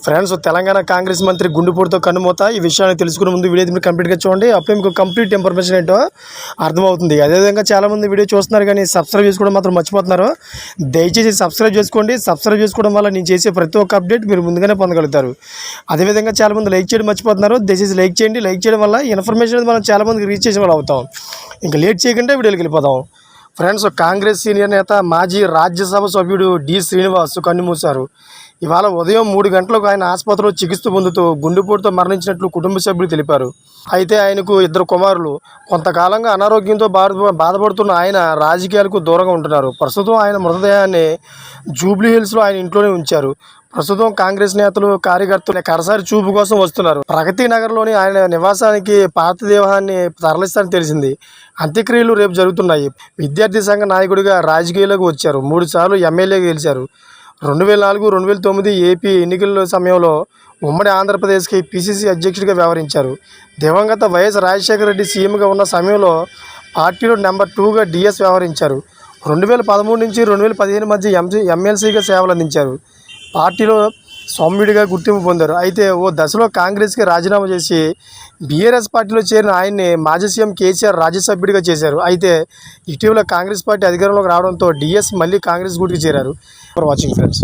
Friends, Telangana Congress మంత్రి గుండెపోటుతో కన్నుమూత. ఈ విషయాన్ని తెలుసుకునే ముందు వీడియో మీరు కంప్లీట్గా చూడండి. అప్పుడే మీకు కంప్లీట్ ఇన్ఫర్మేషన్ ఏంటో అర్థమవుతుంది. అదేవిధంగా చాలామంది వీడియో చూస్తున్నారు కానీ సబ్స్క్రైబ్ చేసుకోవడం మాత్రం మర్చిపోతున్నారు. దయచేసి సబ్స్క్రైబ్ చేసుకోండి. సబ్స్క్రైబ్ చేసుకోవడం వల్ల నేను చేసే ప్రతి ఒక్క అప్డేట్ మీరు ముందుగానే పొందగలుగుతారు. అదేవిధంగా చాలామంది లైక్ చేయడం మర్చిపోతున్నారు. దయచేసి లైక్ చేయండి. లైక్ చేయడం వల్ల ఇన్ఫర్మేషన్ మనం చాలామందికి రీచ్ చేసే వాళ్ళు అవుతాం. ఇంకా లేట్ చేయకుండా వీడియోకి వెళ్ళిపోదాం. ఫ్రెండ్స్, కాంగ్రెస్ సీనియర్ నేత మాజీ రాజ్యసభ సభ్యుడు డి శ్రీనివాస్ కన్నుమూశారు. ఇవాళ ఉదయం 3 గంటలకు ఆయన ఆసుపత్రిలో చికిత్స పొందుతూ గుండెపోటుతో మరణించినట్లు కుటుంబ సభ్యులు తెలిపారు. అయితే ఆయనకు 2 కుమారులు. కొంతకాలంగా అనారోగ్యంతో బాధపడుతున్న ఆయన రాజకీయాలకు దూరంగా ఉంటున్నారు. ప్రస్తుతం ఆయన మృతదేహాన్ని జూబ్లీ హిల్స్లో ఆయన ఇంట్లోనే ఉంచారు. ప్రస్తుతం కాంగ్రెస్ నేతలు, కార్యకర్తలు కరసారి చూపు కోసం వస్తున్నారు. ప్రగతి నగర్లోని ఆయన నివాసానికి పార్థిదేహాన్ని తరలిస్తారని తెలిసింది. అంత్యక్రియలు రేపు జరుగుతున్నాయి. విద్యార్థి సంఘ నాయకుడిగా రాజకీయాల్లోకి వచ్చారు. 3 సార్లు ఎమ్మెల్యేగా గెలిచారు. 2004, 2009 ఏపీ ఎన్నికల సమయంలో ఉమ్మడి ఆంధ్రప్రదేశ్కి పిసిసి అధ్యక్షుడిగా వ్యవహరించారు. దివంగత వైఎస్ రాజశేఖర రెడ్డి సీఎంగా ఉన్న సమయంలో పార్టీలో నెంబర్ 2గా డిఎస్ వ్యవహరించారు. 2013 నుంచి 2015 మధ్య ఎమ్మెల్సీగా సేవలు అందించారు. పార్టీలో సౌమ్యుడిగా గుర్తింపు పొందారు. అయితే ఓ దశలో కాంగ్రెస్కి రాజీనామా చేసి బీఆర్ఎస్ పార్టీలో చేరిన ఆయన్ని మాజీ సీఎం కేసీఆర్ రాజ్యసభ్యుడిగా చేశారు. అయితే ఇటీవల కాంగ్రెస్ పార్టీ అధికారంలోకి రావడంతో డిఎస్ మళ్ళీ కాంగ్రెస్ గూటికి చేరారు. For watching friends.